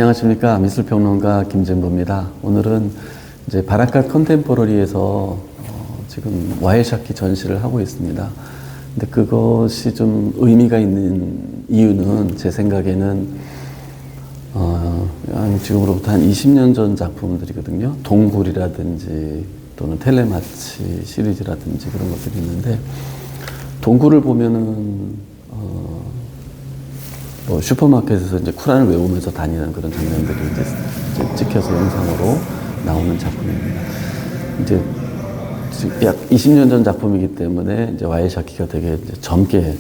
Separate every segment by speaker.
Speaker 1: 안녕하십니까. 미술평론가 김진구입니다. 오늘은 이제 바라카 컨템포러리에서 지금 와일샤키 전시를 하고 있습니다. 근데 그것이 좀 의미가 있는 이유는 제 생각에는 지금으로부터 한 20년 전 작품들이거든요. 동굴이라든지 또는 텔레마치 시리즈라든지 그런 것들이 있는데, 동굴을 보면은 슈퍼마켓에서 이제 쿠란을 외우면서 다니는 그런 장면들이 이제 찍혀서 영상으로 나오는 작품입니다. 이제 약 20년 전 작품이기 때문에 이제 와일샤키가 되게 이제 젊게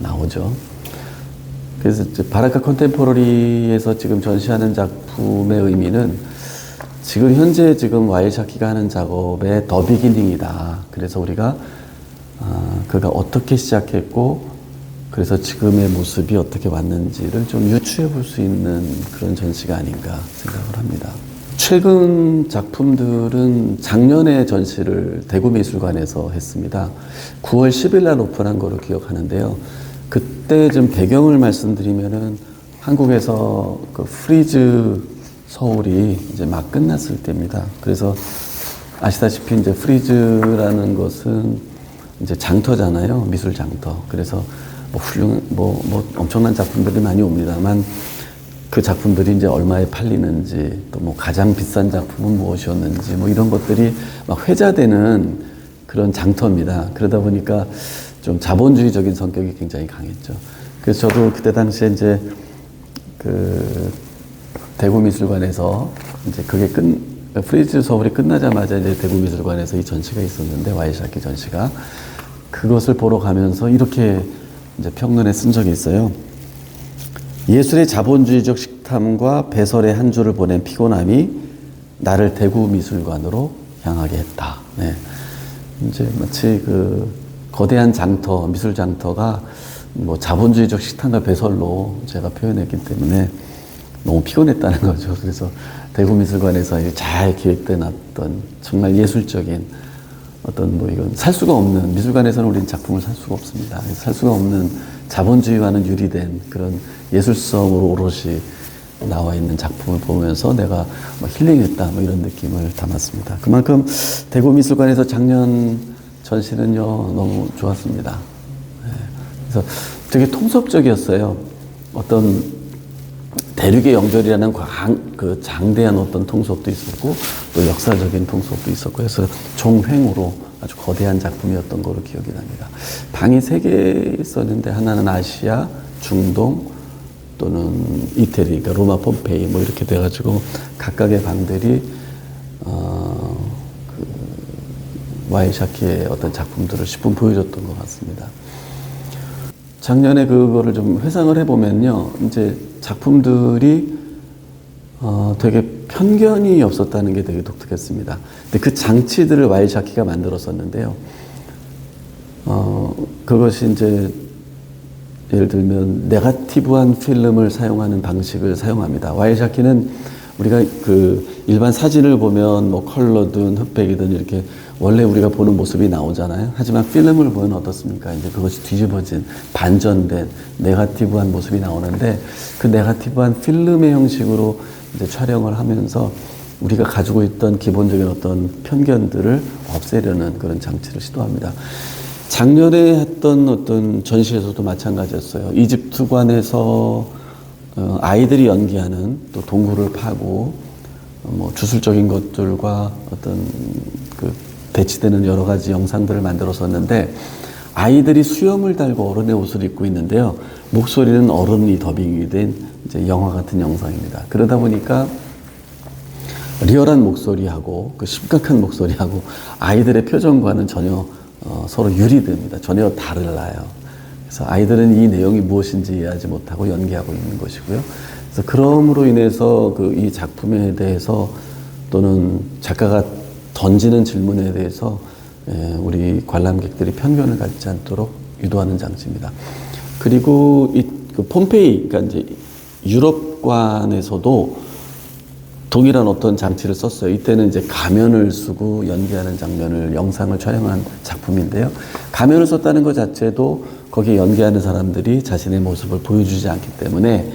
Speaker 1: 나오죠. 그래서 이제 바라카 컨템포러리에서 지금 전시하는 작품의 의미는 지금 현재 와일샤키가 하는 작업의 더 비기닝이다. 그래서 우리가 그가 어떻게 시작했고 그래서 지금의 모습이 어떻게 왔는지를 좀 유추해 볼 수 있는 그런 전시가 아닌가 생각을 합니다. 최근 작품들은 작년에 전시를 대구미술관에서 했습니다. 9월 10일 날 오픈한 거로 기억하는데요. 그때 좀 배경을 말씀드리면은 한국에서 그 프리즈 서울이 이제 막 끝났을 때입니다. 그래서 아시다시피 이제 프리즈라는 것은 이제 장터잖아요. 미술 장터. 그래서 엄청난 작품들이 많이 옵니다만 그 작품들이 이제 얼마에 팔리는지 또 가장 비싼 작품은 무엇이었는지 이런 것들이 막 회자되는 그런 장터입니다. 그러다 보니까 좀 자본주의적인 성격이 굉장히 강했죠. 그래서 저도 그때 당시에 이제 그 대구미술관에서 이제 프리즈 서울이 끝나자마자 이제 대구미술관에서 이 전시가 있었는데, 와일샤키 전시가, 그것을 보러 가면서 이렇게 이제 평론에 쓴 적이 있어요. 예술의 자본주의적 식탐과 배설의 한 주를 보낸 피곤함이 나를 대구 미술관으로 향하게 했다. 네. 이제 마치 그 거대한 장터, 미술 장터가 자본주의적 식탐과 배설로 제가 표현했기 때문에 너무 피곤했다는 거죠. 그래서 대구 미술관에서 잘 기획된 어떤 정말 예술적인 이건 살 수가 없는, 미술관에서는 우리는 작품을 살 수가 없습니다. 살 수가 없는 자본주의와는 유리된 그런 예술성으로 오롯이 나와 있는 작품을 보면서 내가 힐링했다, 이런 느낌을 담았습니다. 그만큼 대구 미술관에서 작년 전시는요, 너무 좋았습니다. 네. 그래서 되게 통섭적이었어요. 어떤 대륙의 영절이라는 그 장대한 어떤 통속도 있었고, 또 역사적인 통속도 있었고 해서 종횡으로 아주 거대한 작품이었던 걸로 기억이 납니다. 방이 3개 있었는데, 하나는 아시아, 중동, 또는 이태리, 그러니까 로마 폼페이 이렇게 돼가지고 각각의 방들이 와일샤키의 어떤 작품들을 10분 보여줬던 것 같습니다. 작년에 그거를 좀 회상을 해보면요, 이제 작품들이 되게 편견이 없었다는 게 되게 독특했습니다. 근데 그 장치들을 와일샤키가 만들었었는데요. 그것이 이제 예를 들면 네거티브한 필름을 사용하는 방식을 사용합니다. 와일샤키는 우리가 그 일반 사진을 보면 컬러든 흑백이든 이렇게 원래 우리가 보는 모습이 나오잖아요. 하지만 필름을 보면 어떻습니까? 이제 그것이 뒤집어진, 반전된 네거티브한 모습이 나오는데, 그 네거티브한 필름의 형식으로 이제 촬영을 하면서 우리가 가지고 있던 기본적인 어떤 편견들을 없애려는 그런 장치를 시도합니다. 작년에 했던 어떤 전시에서도 마찬가지였어요. 이집트관에서 아이들이 연기하는 또 동굴을 파고 주술적인 것들과 어떤 그 배치되는 여러 가지 영상들을 만들었었는데, 아이들이 수염을 달고 어른의 옷을 입고 있는데요. 목소리는 어른이 더빙이 된 이제 영화 같은 영상입니다. 그러다 보니까 리얼한 목소리하고 그 심각한 목소리하고 아이들의 표정과는 전혀 서로 유리됩니다. 전혀 달라요. 그래서 아이들은 이 내용이 무엇인지 이해하지 못하고 연기하고 있는 것이고요. 그래서 그럼으로 인해서 이 작품에 대해서 또는 작가가 던지는 질문에 대해서 우리 관람객들이 편견을 갖지 않도록 유도하는 장치입니다. 그리고 그 폼페이, 그러니까 이제 유럽관에서도 동일한 어떤 장치를 썼어요. 이때는 이제 가면을 쓰고 연기하는 영상을 촬영한 작품인데요. 가면을 썼다는 것 자체도 거기에 연기하는 사람들이 자신의 모습을 보여주지 않기 때문에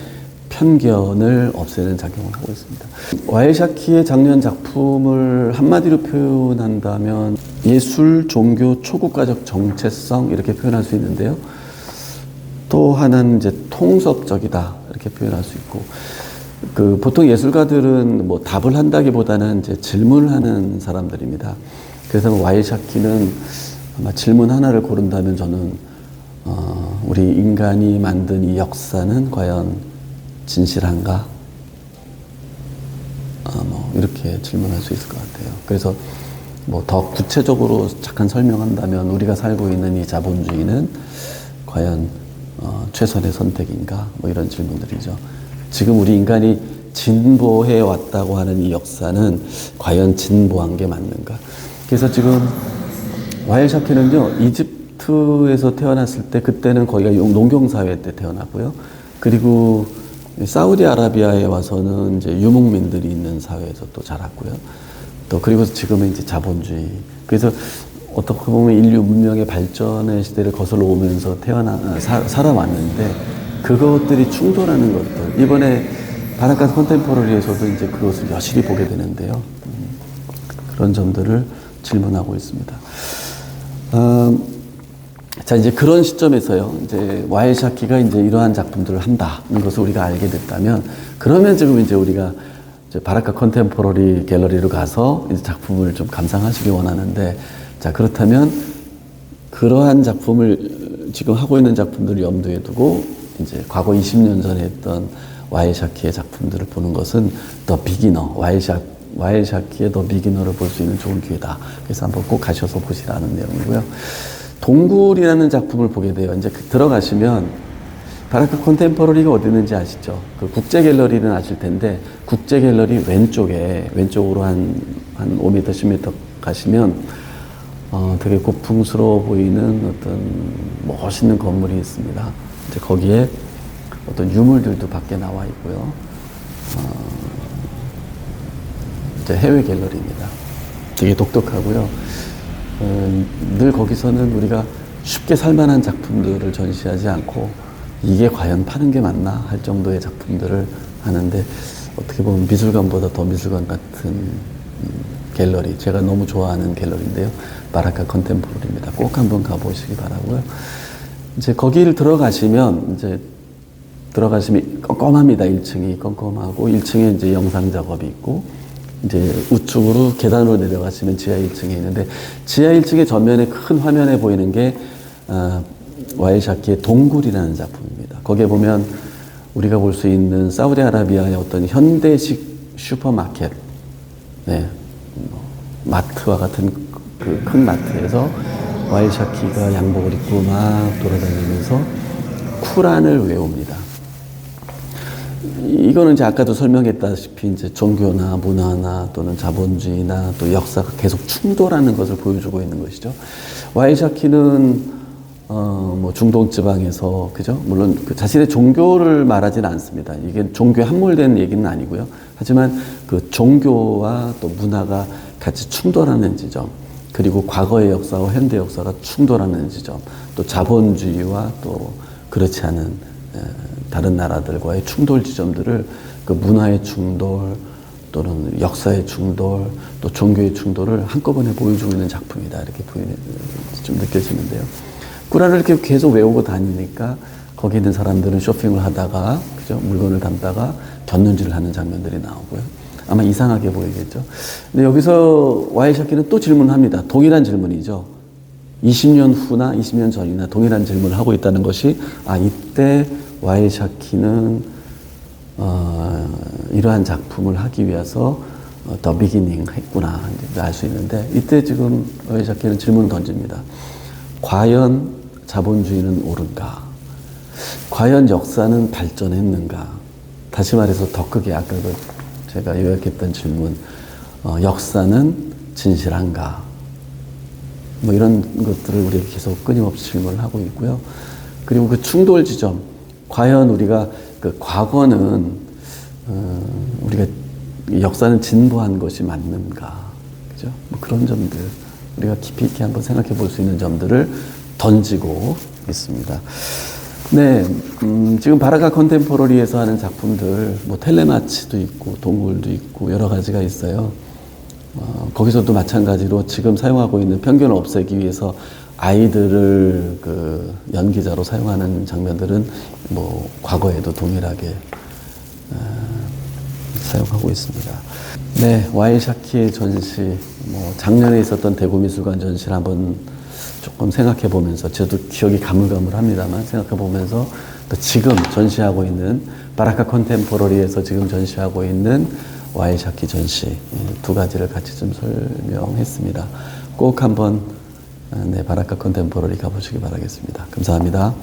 Speaker 1: 편견을 없애는 작용을 하고 있습니다. 와일샤키의 작년 작품을 한마디로 표현한다면 예술, 종교, 초국가적 정체성 이렇게 표현할 수 있는데요. 또 하나는 이제 통섭적이다 이렇게 표현할 수 있고, 보통 예술가들은 뭐 답을 한다기보다는 이제 질문을 하는 사람들입니다. 그래서 와일샤키는 아마 질문 하나를 고른다면 저는 우리 인간이 만든 이 역사는 과연 진실한가? 뭐 이렇게 질문할 수 있을 것 같아요. 그래서 뭐 더 구체적으로 잠깐 설명한다면 우리가 살고 있는 이 자본주의는 과연 최선의 선택인가? 뭐 이런 질문들이죠. 지금 우리 인간이 진보해 왔다고 하는 이 역사는 과연 진보한 게 맞는가? 그래서 지금 와일샤키는요, 이집트에서 태어났을 때 그때는 거기가 농경사회 때 태어났고요. 그리고 사우디아라비아에 와서는 이제 유목민들이 있는 사회에서 또 자랐고요. 또 그리고 지금은 이제 자본주의. 그래서 어떻게 보면 인류 문명의 발전의 시대를 거슬러 오면서 살아왔는데 그것들이 충돌하는 것들. 이번에 바라카 컨템포러리에서도 이제 그것을 여실히 보게 되는데요. 그런 점들을 질문하고 있습니다. 자, 이제 그런 시점에서요, 이제 와일샤키가 이제 이러한 작품들을 한다는 것을 우리가 알게 됐다면, 그러면 지금 이제 우리가 이제 바라카 컨템포러리 갤러리로 가서 이제 작품을 좀 감상하시기 원하는데, 자, 그렇다면 그러한 작품을 지금 하고 있는 작품들을 염두에 두고 이제 과거 20년 전에 했던 와일샤키의 작품들을 보는 것은 더 비기너, 와일샤키의 더 비기너를 볼 수 있는 좋은 기회다. 그래서 한번 꼭 가셔서 보시라는 내용이고요. 동굴이라는 작품을 보게 돼요. 이제 들어가시면 바라카 컨템포러리가 어디 있는지 아시죠? 그 국제 갤러리는 아실 텐데 국제 갤러리 왼쪽으로 한 5m, 10m 가시면 되게 고풍스러워 보이는 어떤 멋있는 건물이 있습니다. 이제 거기에 어떤 유물들도 밖에 나와 있고요. 이제 해외 갤러리입니다. 되게 독특하고요. 늘 거기서는 우리가 쉽게 살만한 작품들을 전시하지 않고 이게 과연 파는 게 맞나 할 정도의 작품들을 하는데 어떻게 보면 미술관보다 더 미술관 같은 갤러리, 제가 너무 좋아하는 갤러리인데요. 바라카 컨템포러리입니다. 꼭 한번 가보시기 바라고요. 이제 거기를 들어가시면 껌껌합니다. 1층이 껌껌하고 1층에 이제 영상 작업이 있고 이제 우측으로 계단으로 내려가시면 지하 1층에 있는데 지하 1층의 전면에 큰 화면에 보이는 게 와일샤키의 동굴이라는 작품입니다. 거기에 보면 우리가 볼 수 있는 사우디아라비아의 어떤 현대식 슈퍼마켓, 네, 마트와 같은 그 큰 마트에서 와일샤키가 양복을 입고 막 돌아다니면서 쿠란을 외웁니다. 이거는 이제 아까도 설명했다시피 이제 종교나 문화나 또는 자본주의나 또 역사가 계속 충돌하는 것을 보여주고 있는 것이죠. 와일샤키는 뭐 중동 지방에서 그죠? 물론 그 자신의 종교를 말하지는 않습니다. 이게 종교에 함몰된 얘기는 아니고요. 하지만 그 종교와 또 문화가 같이 충돌하는 지점, 그리고 과거의 역사와 현대 역사가 충돌하는 지점, 또 자본주의와 또 그렇지 않은 다른 나라들과의 충돌 지점들을 그 문화의 충돌 또는 역사의 충돌 또 종교의 충돌을 한꺼번에 보여주고 있는 작품이다 이렇게 좀 느껴지는데요. 꾸란을 이렇게 계속 외우고 다니니까 거기 있는 사람들은 쇼핑을 하다가 그죠? 물건을 담다가 곁눈질을 하는 장면들이 나오고요. 아마 이상하게 보이겠죠. 근데 여기서 와일샤키는 또 질문합니다. 동일한 질문이죠. 20년 후나 20년 전이나 동일한 질문을 하고 있다는 것이 이때 와일샤키는 이러한 작품을 하기 위해서 더 비기닝 했구나 알 수 있는데 이때 지금 와일샤키는 질문을 던집니다. 과연 자본주의는 옳은가? 과연 역사는 발전했는가? 다시 말해서 더 크게 아까 제가 요약했던 질문, 역사는 진실한가? 뭐 이런 것들을 우리가 계속 끊임없이 질문을 하고 있고요. 그리고 그 충돌 지점, 과연 우리가 그 과거는 우리가 역사는 진보한 것이 맞는가, 그죠? 뭐 그런 점들 우리가 깊이 있게 한번 생각해 볼 수 있는 점들을 던지고 있습니다. 네, 지금 바라카 컨템포러리에서 하는 작품들, 뭐 텔레마치도 있고, 동굴도 있고, 여러 가지가 있어요. 거기서도 마찬가지로 지금 사용하고 있는 편견을 없애기 위해서 아이들을 그 연기자로 사용하는 장면들은 뭐 과거에도 동일하게 사용하고 있습니다. 네, 와이샤키의 전시, 뭐 작년에 있었던 대구미술관 전시를 한번 조금 생각해 보면서, 저도 기억이 가물가물합니다만 생각해 보면서 또 지금 전시하고 있는 바라카 컨템포러리에서 지금 전시하고 있는 와이샤키 전시 두 가지를 같이 좀 설명했습니다. 꼭 한번 네, 바라카 컨템포러리 가보시기 바라겠습니다. 감사합니다.